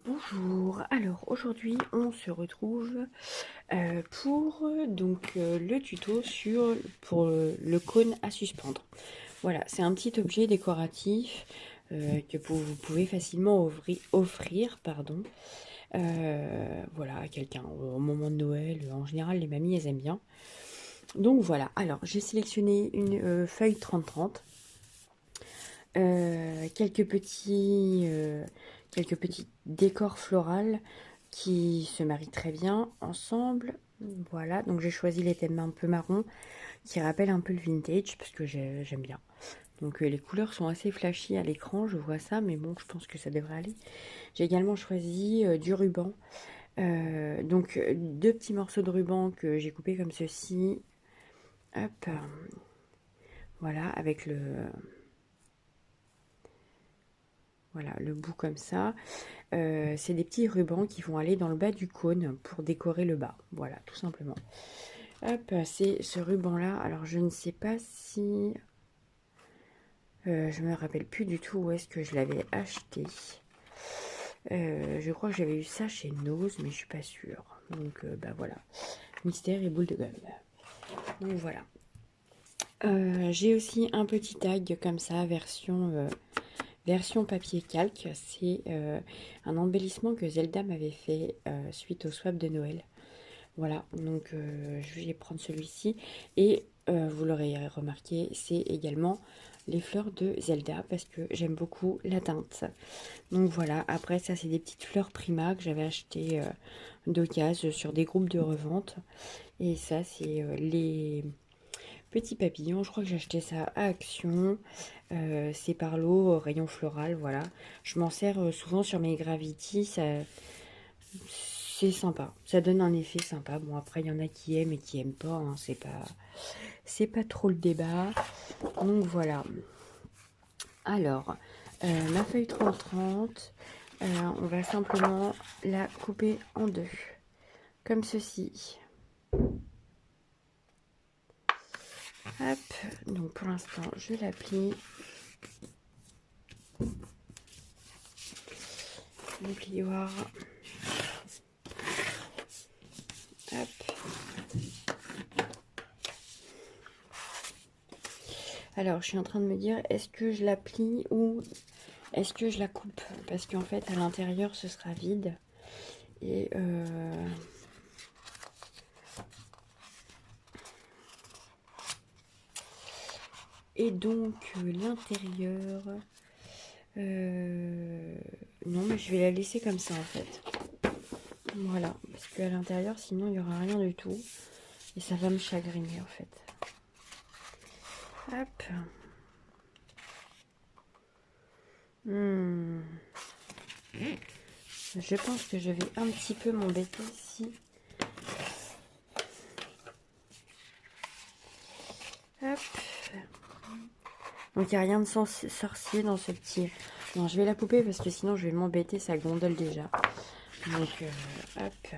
Bonjour, alors aujourd'hui on se retrouve pour le tuto pour le cône à suspendre. Voilà, c'est un petit objet décoratif que vous pouvez facilement offrir voilà, à quelqu'un au moment de Noël. En général, les mamies elles aiment bien. Donc voilà, alors j'ai sélectionné une feuille 30-30. Quelques quelques petits décors floraux qui se marient très bien ensemble. Voilà, donc j'ai choisi les thèmes un peu marron qui rappellent un peu le vintage parce que j'aime bien. Donc les couleurs sont assez flashy à l'écran, je vois ça, mais bon, je pense que ça devrait aller. J'ai également choisi du ruban. Deux petits morceaux de ruban que j'ai coupés comme ceci. Hop, voilà, avec voilà, le bout comme ça. C'est des petits rubans qui vont aller dans le bas du cône pour décorer le bas. Voilà, tout simplement. Hop, c'est ce ruban-là. Alors, je ne sais pas si... je me rappelle plus du tout où est-ce que je l'avais acheté. Je crois que j'avais eu ça chez Nose, mais je suis pas sûre. Donc, bah voilà. Mystère et boule de gomme. Donc, voilà. J'ai aussi un petit tag comme ça, version papier calque. C'est un embellissement que Zelda m'avait fait suite au swap de Noël. Voilà, donc je vais prendre celui-ci. Et vous l'aurez remarqué, c'est également les fleurs de Zelda parce que j'aime beaucoup la teinte. Donc voilà, après ça c'est des petites fleurs Prima que j'avais achetées d'occasion sur des groupes de revente. Et ça c'est les petits papillons, je crois que j'ai acheté ça à Action. C'est par lot, rayon floral, voilà. Je m'en sers souvent sur mes Gravity, c'est sympa, ça donne un effet sympa. Bon, après il y en a qui aiment et qui aiment pas, hein. C'est pas trop le débat. Donc voilà. Alors, ma feuille 30-30, on va simplement la couper en deux, comme ceci. Hop, donc pour l'instant je la plie. Mon plioir. Hop. Alors, je suis en train de me dire, est-ce que je la plie ou est-ce que je la coupe? Parce qu'en fait, à l'intérieur, ce sera vide. Et donc, l'intérieur... non, mais je vais la laisser comme ça, en fait. Voilà, parce qu'à l'intérieur, sinon, il n'y aura rien du tout. Et ça va me chagriner, en fait. Hop. Je pense que je vais un petit peu m'embêter ici. Hop. Donc il n'y a rien de sorcier dans ce petit... Non, je vais la couper parce que sinon je vais m'embêter, ça gondole déjà. Donc hop.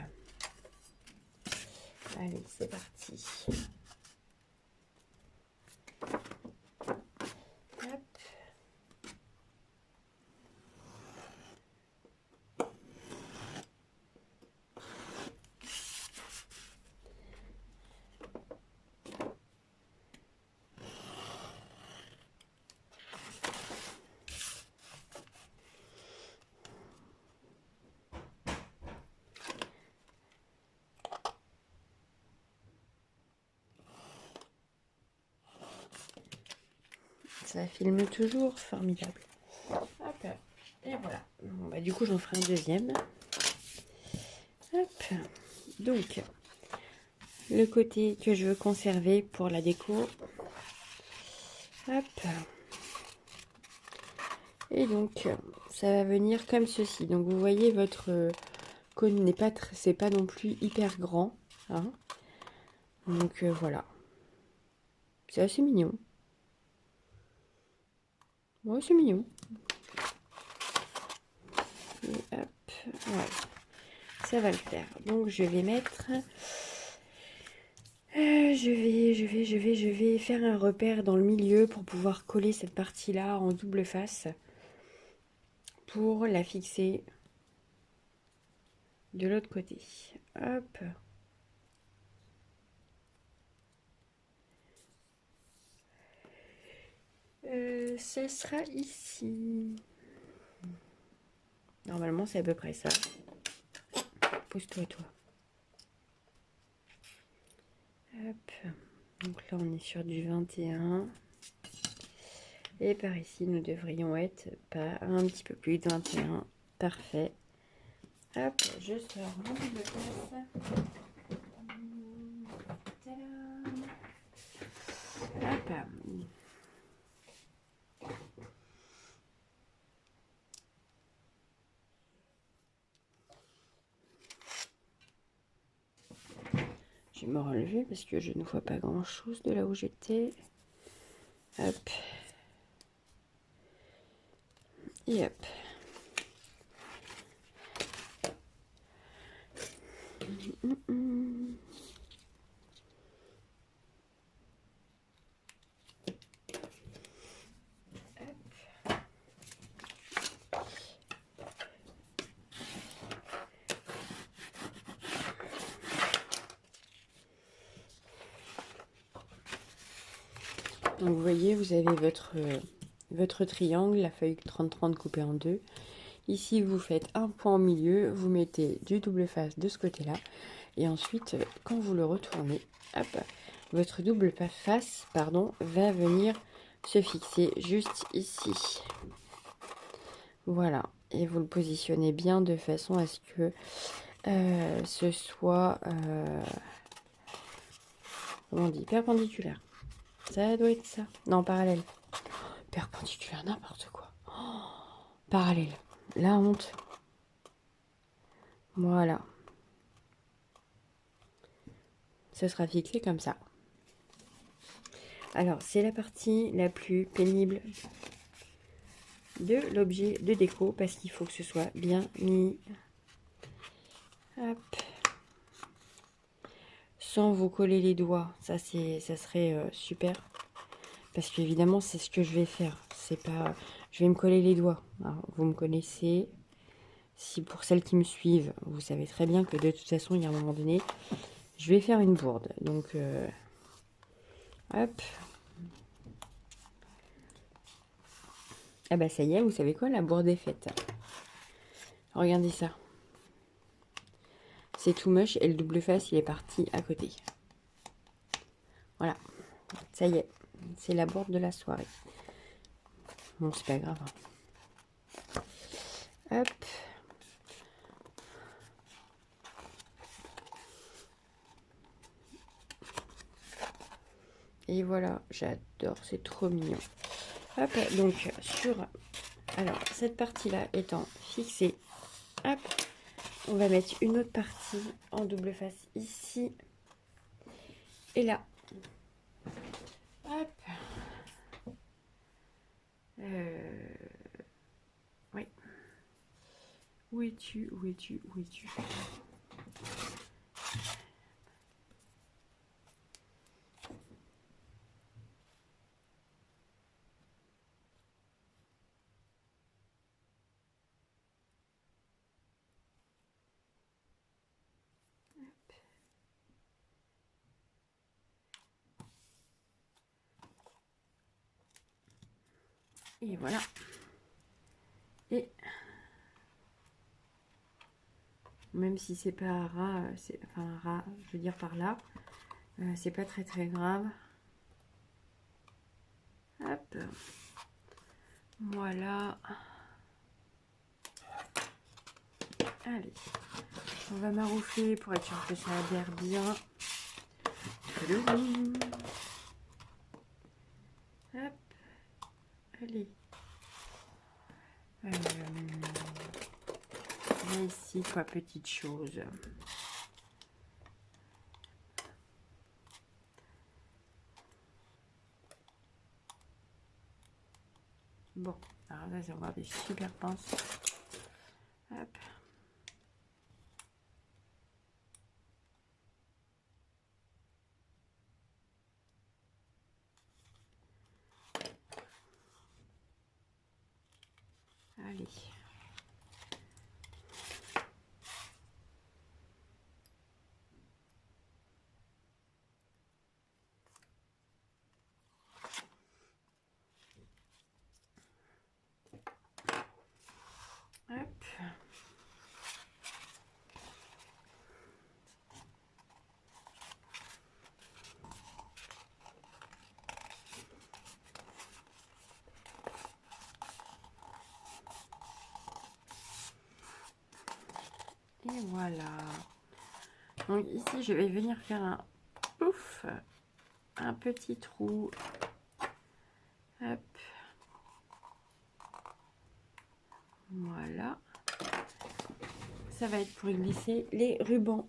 Allez, c'est parti. Hop. Ça filme toujours, formidable. Hop. Et voilà. Bon, bah, du coup, j'en ferai un deuxième. Hop. Donc, le côté que je veux conserver pour la déco. Hop. Et donc, ça va venir comme ceci. Donc, vous voyez, votre cône n'est pas c'est pas non plus hyper grand. Hein. Donc, voilà. C'est assez mignon. Ouais, c'est mignon. Et hop, ouais. Ça va le faire. Donc, je vais mettre... je vais faire un repère dans le milieu pour pouvoir coller cette partie-là en double face pour la fixer de l'autre côté. Hop. Ça sera ici. Normalement, c'est à peu près ça. Pose-toi, toi. Hop. Donc là, on est sur du 21. Et par ici, nous devrions être pas un petit peu plus de 21. Parfait. Hop, je sors mon double face. Hop. Je vais me relever parce que je ne vois pas grand chose de là où j'étais. Hop. Et hop. Donc vous voyez, vous avez votre triangle, la feuille 30-30 coupée en deux. Ici, vous faites un point au milieu, vous mettez du double face de ce côté-là. Et ensuite, quand vous le retournez, hop, votre double face, pardon, va venir se fixer juste ici. Voilà. Et vous le positionnez bien de façon à ce que ce soit, comment on dit, perpendiculaire. Ça doit être ça. Non, parallèle. Perpendiculaire, n'importe quoi. Oh, parallèle. La honte. Voilà. Ça sera fixé comme ça. Alors, c'est la partie la plus pénible de l'objet de déco parce qu'il faut que ce soit bien mis. Hop. Sans vous coller les doigts. Ça serait super. Parce qu'évidemment, c'est ce que je vais faire. C'est pas... Je vais me coller les doigts. Alors, vous me connaissez. Si pour celles qui me suivent, vous savez très bien que de toute façon, il y a un moment donné, je vais faire une bourde. Donc, hop. Ah bah ça y est, vous savez quoi, la bourde est faite. Regardez ça. C'est tout moche et le double face, il est parti à côté. Voilà. Ça y est. C'est la bourde de la soirée. Bon, c'est pas grave. Hop. Et voilà, j'adore, c'est trop mignon. Hop, donc sur... Alors, cette partie-là étant fixée, hop, on va mettre une autre partie en double face ici et là. Hop. Oui. Où es-tu? Où es-tu? Où es-tu? Et voilà. Et même si c'est pas ras, enfin ras, je veux dire par là, c'est pas très très grave. Hop. Voilà. Allez. On va maroufler pour être sûr que ça adhère bien. Hop. Allez. Et ici, quoi, petite chose. Bon, alors là, je vais avoir des super pinces. Hop. Allez. Et voilà. Donc ici, je vais venir faire un petit trou. Hop. Voilà. Ça va être pour glisser les rubans.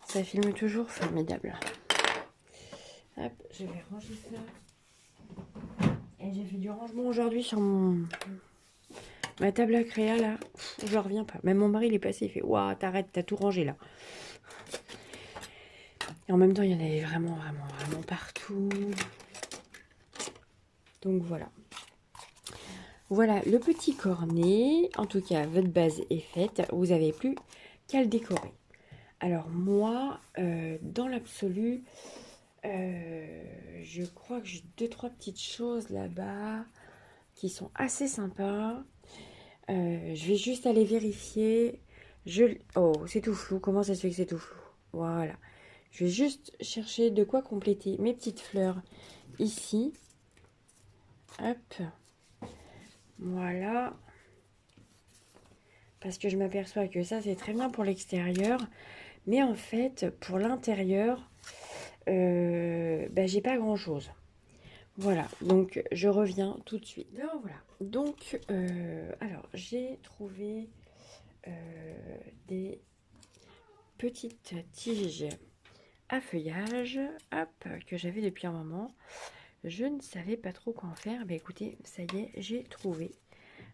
Ça filme toujours formidable. Hop, je vais ranger ça. Et j'ai fait du rangement aujourd'hui sur ma table à créa là. Je reviens pas. Même mon mari il est passé, il fait waouh, t'arrêtes, t'as tout rangé là. Et en même temps, il y en avait vraiment partout. Donc voilà. Voilà le petit cornet. En tout cas, votre base est faite. Vous n'avez plus qu'à le décorer. Alors moi, dans l'absolu, je crois que j'ai 2-3 petites choses là-bas qui sont assez sympas. Je vais juste aller vérifier. Oh, c'est tout flou. Comment ça se fait que c'est tout flou? Voilà. Je vais juste chercher de quoi compléter mes petites fleurs ici. Hop. Voilà. Parce que je m'aperçois que ça, c'est très bien pour l'extérieur. Mais en fait, pour l'intérieur, j'ai pas grand-chose. Voilà, donc je reviens tout de suite. Alors voilà, donc alors j'ai trouvé des petites tiges à feuillage, hop, que j'avais depuis un moment. Je ne savais pas trop quoi en faire. Mais écoutez, ça y est, j'ai trouvé.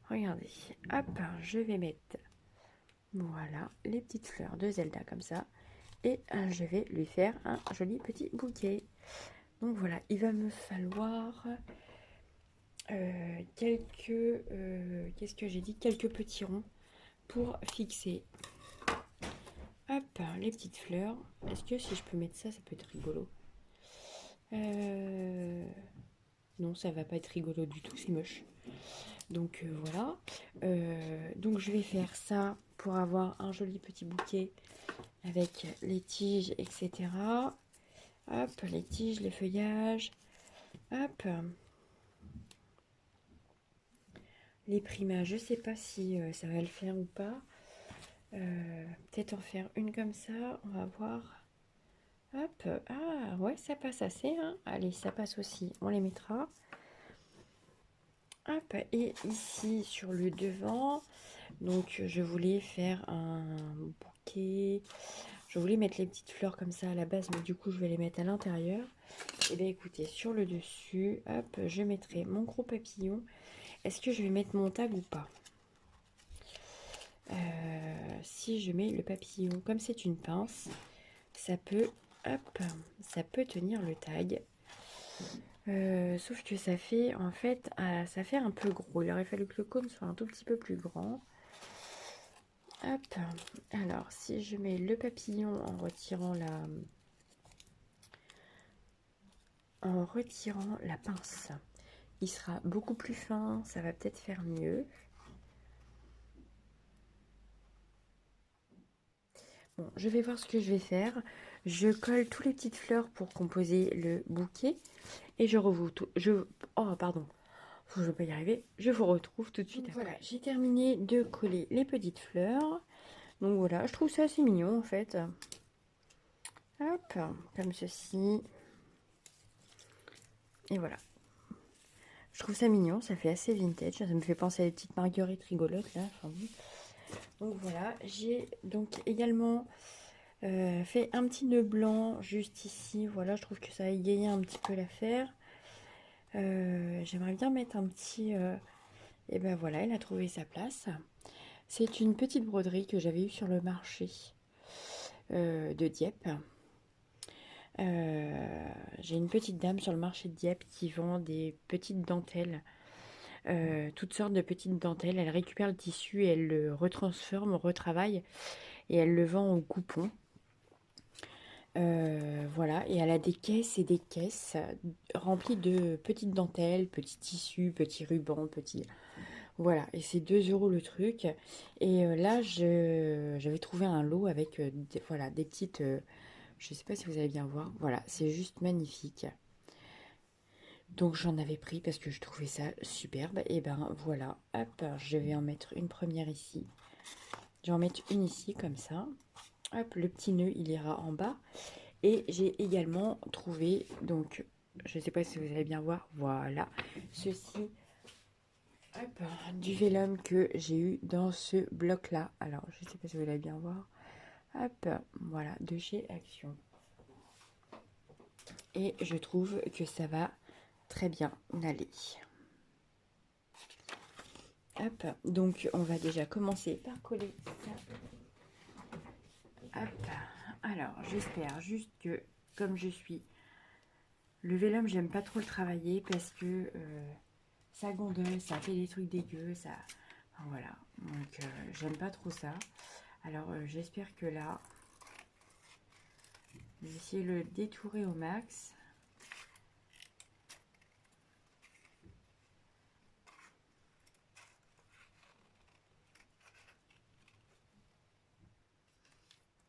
Regardez, hop, je vais mettre, voilà, les petites fleurs de Zelda comme ça. Et je vais lui faire un joli petit bouquet. Donc voilà, il va me falloir qu'est-ce que j'ai dit, quelques petits ronds pour fixer. Hop, les petites fleurs. Est-ce que si je peux mettre ça, ça peut être rigolo? Non, ça va pas être rigolo du tout, c'est moche. Donc voilà. Donc je vais faire ça pour avoir un joli petit bouquet avec les tiges, etc. Hop, les tiges, les feuillages. Hop. Les primages, je sais pas si ça va le faire ou pas. Peut-être en faire une comme ça, on va voir. Hop, ah ouais, ça passe assez, hein. Allez, ça passe aussi, on les mettra. Hop, et ici sur le devant, donc je voulais faire un bouquet. Je voulais mettre les petites fleurs comme ça à la base, mais du coup je vais les mettre à l'intérieur. Et bien écoutez, sur le dessus, hop, je mettrai mon gros papillon. Est-ce que je vais mettre mon tag ou pas? Si je mets le papillon, comme c'est une pince, ça peut, hop, ça peut tenir le tag. Sauf que ça fait, en fait, ça fait un peu gros. Il aurait fallu que le cône soit un tout petit peu plus grand. Hop, alors si je mets le papillon en retirant la pince, il sera beaucoup plus fin, ça va peut-être faire mieux. Bon, je vais voir ce que je vais faire. Je colle toutes les petites fleurs pour composer le bouquet. Et je revoue tout. Oh, pardon. Je ne vais pas y arriver. Je vous retrouve tout de suite. Voilà, j'ai terminé de coller les petites fleurs. Donc voilà, je trouve ça assez mignon en fait. Hop, comme ceci. Et voilà. Je trouve ça mignon, ça fait assez vintage. Ça me fait penser à des petites marguerites rigolotes là. Enfin, bon. Donc voilà, j'ai donc également fait un petit nœud blanc juste ici. Voilà, je trouve que ça a égayé un petit peu l'affaire. J'aimerais bien mettre un petit... et ben voilà, elle a trouvé sa place. C'est une petite broderie que j'avais eue sur le marché de Dieppe. J'ai une petite dame sur le marché de Dieppe qui vend des petites dentelles. Toutes sortes de petites dentelles. Elle récupère le tissu et elle le retransforme, retravaille et elle le vend au coupon. Voilà, et elle a des caisses et des caisses remplies de petites dentelles, petits tissus, petits rubans, petits... Voilà, et c'est 2 € le truc. Et là, j'avais trouvé un lot avec voilà, des petites... je sais pas si vous allez bien voir. Voilà, c'est juste magnifique. Donc j'en avais pris parce que je trouvais ça superbe. Et ben voilà, hop, je vais en mettre une première ici. Je vais en mettre une ici, comme ça. Hop, le petit nœud, il ira en bas. Et j'ai également trouvé, donc, je ne sais pas si vous allez bien voir, voilà, ceci, hop, du vélum que j'ai eu dans ce bloc-là. Alors, je ne sais pas si vous allez bien voir. Hop, voilà, de chez Action. Et je trouve que ça va très bien aller. Hop, donc on va déjà commencer par coller ça. Hop, alors j'espère juste que, comme je suis, le vélum, j'aime pas trop le travailler parce que ça gondole, ça fait des trucs dégueux, ça... Enfin, voilà, donc j'aime pas trop ça. Alors j'espère que là, je vais essayer de le détourer au max.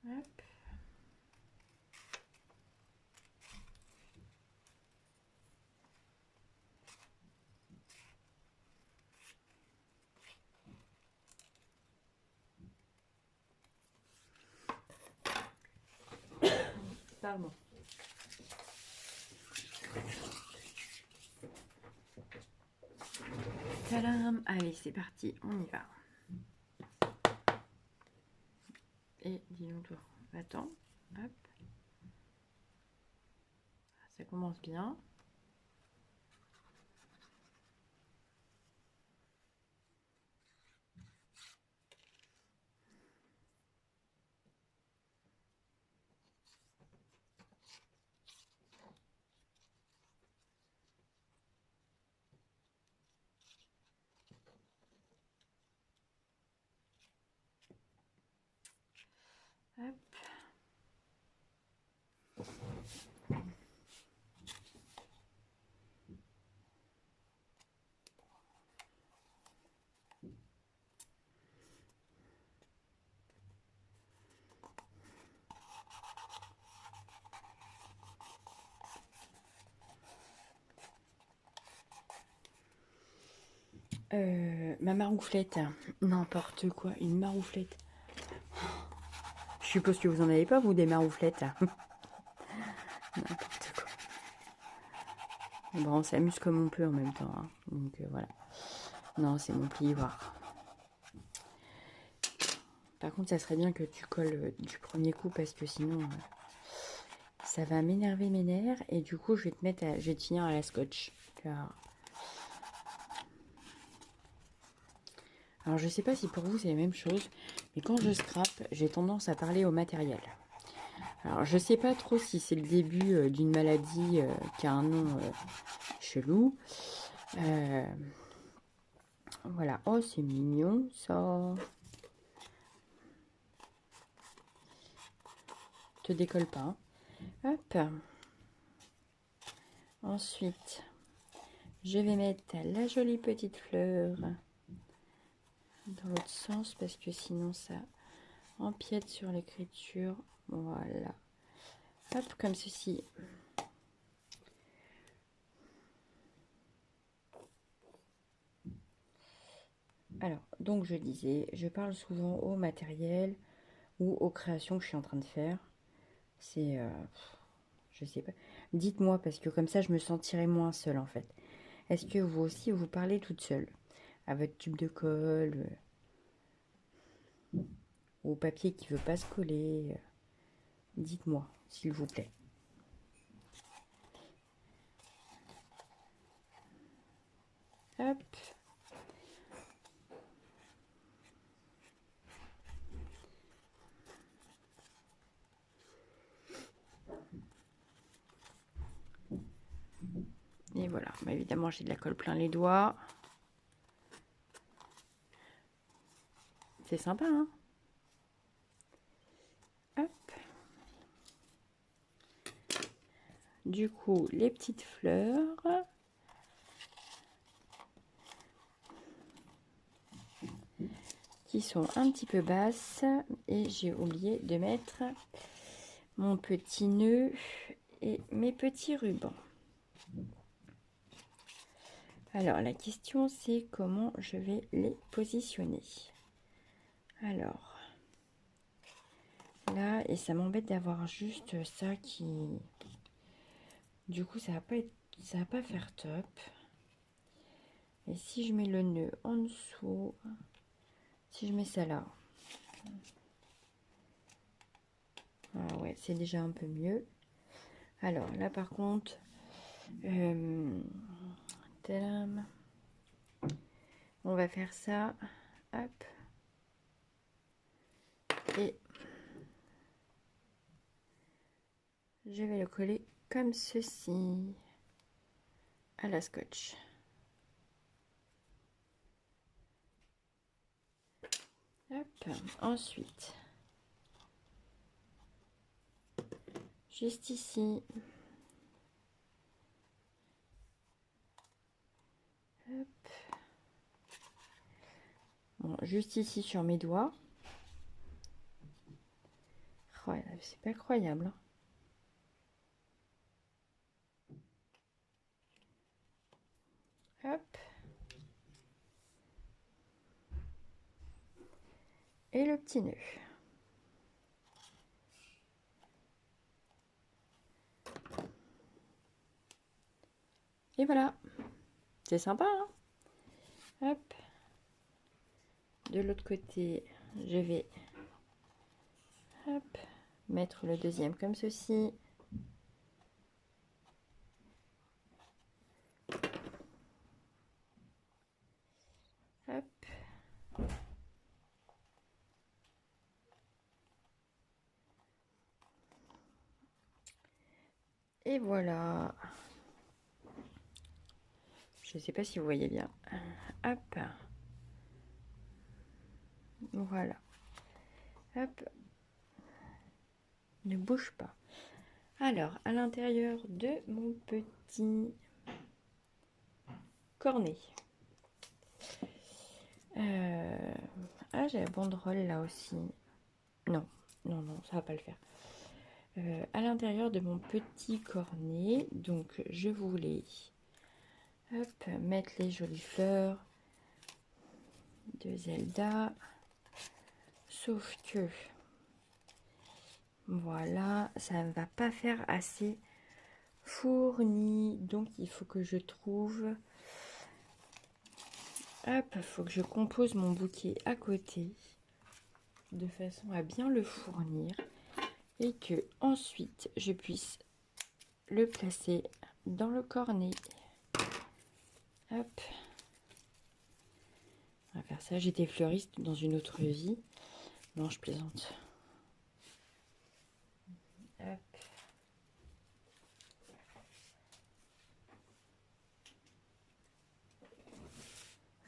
Hop. Pardon. Tadam. Allez, c'est parti, on y va. Et dis-nous toi, attends, hop. Ça commence bien. Hop. Ma marouflette, n'importe quoi, une marouflette. Je suppose que vous en avez pas, vous, des marouflettes. N'importe quoi. Bon, on s'amuse comme on peut en même temps. Hein. Donc voilà. Non, c'est mon plioir. Par contre, ça serait bien que tu colles du premier coup parce que sinon, ça va m'énerver mes nerfs. Et du coup, je vais te mettre, je vais te finir à la scotch. Alors, je sais pas si pour vous c'est la même chose, mais quand je scrape, j'ai tendance à parler au matériel. Alors, je sais pas trop si c'est le début d'une maladie qui a un nom chelou. Voilà. Oh, c'est mignon, ça. Te décolle pas. Hein. Hop. Ensuite, je vais mettre la jolie petite fleur dans l'autre sens parce que sinon ça empiète sur l'écriture. Voilà. Hop, comme ceci. Alors, donc je disais, je parle souvent au matériel ou aux créations que je suis en train de faire. C'est, je sais pas. Dites-moi parce que comme ça je me sentirai moins seule en fait. Est-ce que vous aussi vous parlez toute seule à votre tube de colle, au papier qui veut pas se coller? Dites-moi, s'il vous plaît. Hop. Et voilà, bah, évidemment j'ai de la colle plein les doigts. C'est sympa, hein? Hop. Du coup, les petites fleurs. Qui sont un petit peu basses. Et j'ai oublié de mettre mon petit nœud et mes petits rubans. Alors, la question, c'est comment je vais les positionner. Alors, là et ça m'embête d'avoir juste ça qui... Du coup, ça va pas faire top. Et si je mets le nœud en dessous, si je mets ça là, ah ouais, c'est déjà un peu mieux. Alors là, par contre, tadam, on va faire ça, hop, et je vais le coller comme ceci à la scotch. Hop, ensuite, juste ici, hop, bon, juste ici sur mes doigts. Oh, c'est pas croyable, hein. Hop. Et le petit nœud. Et voilà. C'est sympa, hein? Hop. De l'autre côté, je vais hop, mettre le deuxième comme ceci. Hop. Et voilà. Je ne sais pas si vous voyez bien. Hop. Voilà. Hop. Ne bouge pas. Alors, à l'intérieur de mon petit cornet. Ah, j'ai la banderole là aussi. Non, non, non, ça va pas le faire. À l'intérieur de mon petit cornet, donc je voulais hop, mettre les jolies fleurs de Zelda, sauf que voilà, ça ne va pas faire assez fourni, donc il faut que je trouve, hop, il faut que je compose mon bouquet à côté de façon à bien le fournir et que ensuite je puisse le placer dans le cornet. Hop. On va faire ça. J'étais fleuriste dans une autre vie. Non, je plaisante. Hop.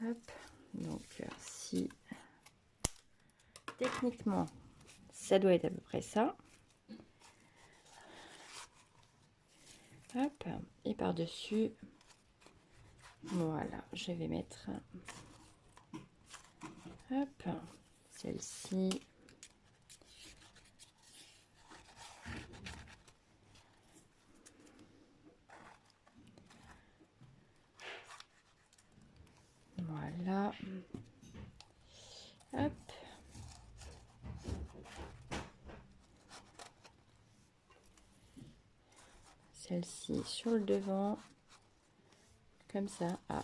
Hop. Donc, si techniquement, ça doit être à peu près ça. Hop. Et par-dessus, voilà, je vais mettre hop, celle-ci. Voilà. Hop. Celle-ci sur le devant. Comme ça. Ah.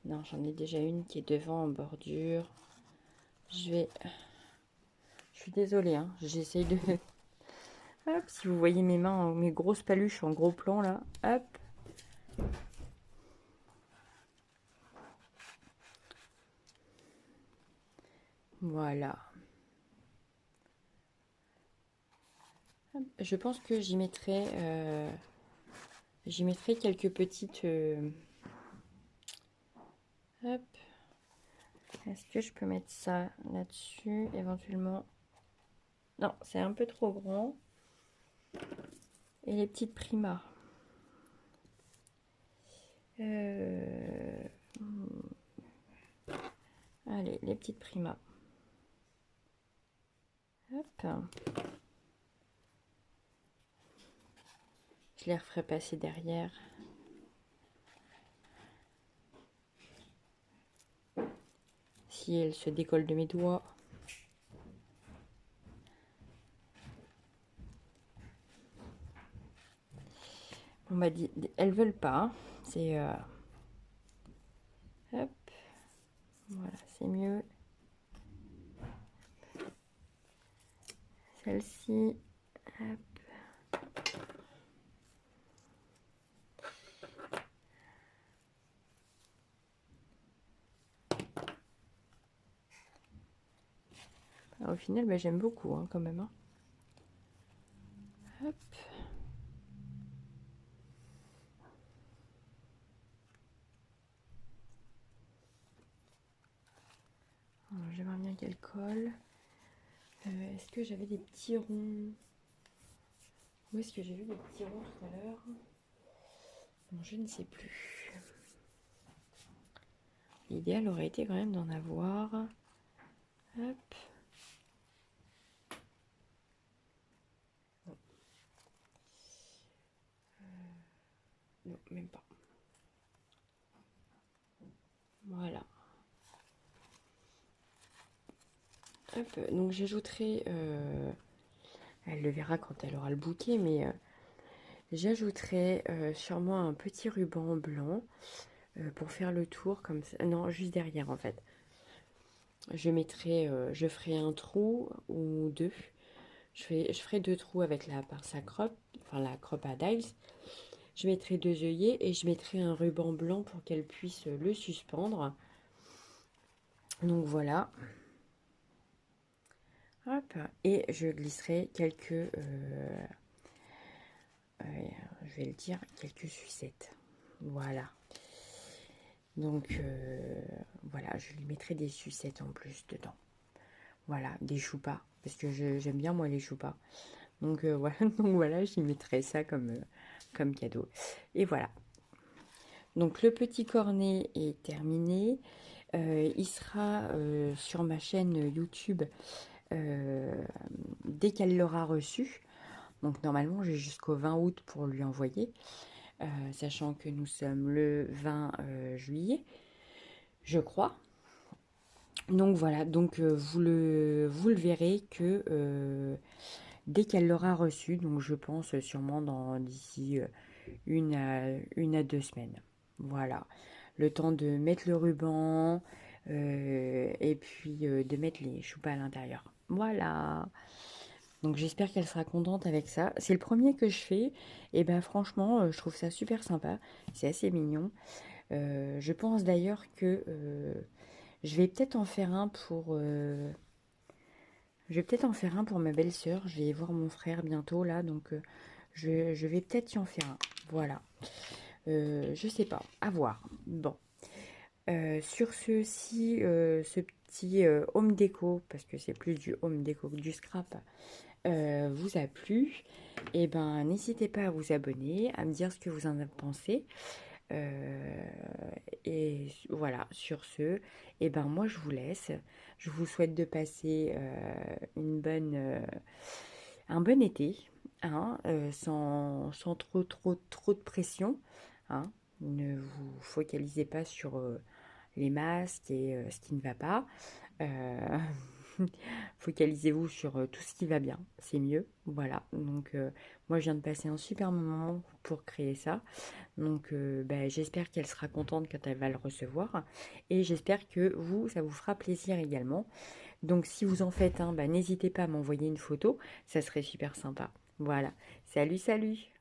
Non, j'en ai déjà une qui est devant en bordure. Je suis désolée, hein, j'essaye de... Hop, si vous voyez mes mains, mes grosses paluches en gros plan là. Hop. Voilà. Je pense que j'y mettrai quelques petites... Hop. Est-ce que je peux mettre ça là-dessus éventuellement? Non, c'est un peu trop grand. Et les petites primas. Allez, les petites primas. Hop. Je les referai passer derrière. Si elles se décollent de mes doigts. m'a dit, elles veulent pas. C'est hop, voilà, c'est mieux. Celle-ci, hop. Alors, au final, bah, j'aime beaucoup hein, quand même. Hein. Hop. J'aimerais bien qu'elle colle. Est-ce que j'avais des petits ronds? Où est-ce que j'ai vu des petits ronds tout à l'heure? Bon, je ne sais plus. L'idéal aurait été quand même d'en avoir. Hop. Non, même pas. Voilà. Hop, donc j'ajouterai, elle le verra quand elle aura le bouquet, mais j'ajouterai sûrement un petit ruban blanc pour faire le tour comme ça. Non, juste derrière en fait. Je mettrai, je ferai un trou ou deux. Je ferai deux trous avec la pince à croppe, enfin la croppe à dies. Je mettrai deux œillets et je mettrai un ruban blanc pour qu'elle puisse le suspendre. Donc voilà. Hop. Et je glisserai quelques, je vais le dire, quelques sucettes. Voilà. Donc voilà, je lui mettrai des sucettes en plus dedans. Voilà, des choupas. Parce que j'aime bien moi les choupas. Donc voilà, donc voilà, j'y mettrai ça comme cadeau. Et voilà. Donc le petit cornet est terminé. Il sera sur ma chaîne YouTube dès qu'elle l'aura reçu. Donc normalement j'ai jusqu'au 20 août pour lui envoyer. Sachant que nous sommes le 20 juillet, je crois. Donc voilà, donc vous le verrez que dès qu'elle l'aura reçu, donc je pense sûrement d'ici une à 2 semaines. Voilà, le temps de mettre le ruban et puis de mettre les choupas à l'intérieur. Voilà. Donc j'espère qu'elle sera contente avec ça. C'est le premier que je fais. Et ben franchement, je trouve ça super sympa. C'est assez mignon. Je pense d'ailleurs que je vais peut-être en faire un pour... je vais peut-être en faire un pour ma belle-sœur. Je vais voir mon frère bientôt là. Donc je vais peut-être y en faire un. Voilà. Je sais pas. À voir. Bon. Sur ceci, ce petit home déco, parce que c'est plus du home déco que du scrap, vous a plu, et ben n'hésitez pas à vous abonner, à me dire ce que vous en avez pensé. Et voilà, sur ce, et ben moi je vous laisse. Je vous souhaite de passer un bon été, hein, sans trop de pression. Hein. Ne vous focalisez pas sur les masques et ce qui ne va pas. Euh, Focalisez-vous sur tout ce qui va bien, c'est mieux. Voilà, donc moi je viens de passer un super moment pour créer ça. Donc j'espère qu'elle sera contente quand elle va le recevoir. Et j'espère que vous, ça vous fera plaisir également. Donc si vous en faites un, n'hésitez pas à m'envoyer une photo, ça serait super sympa. Voilà, salut, salut!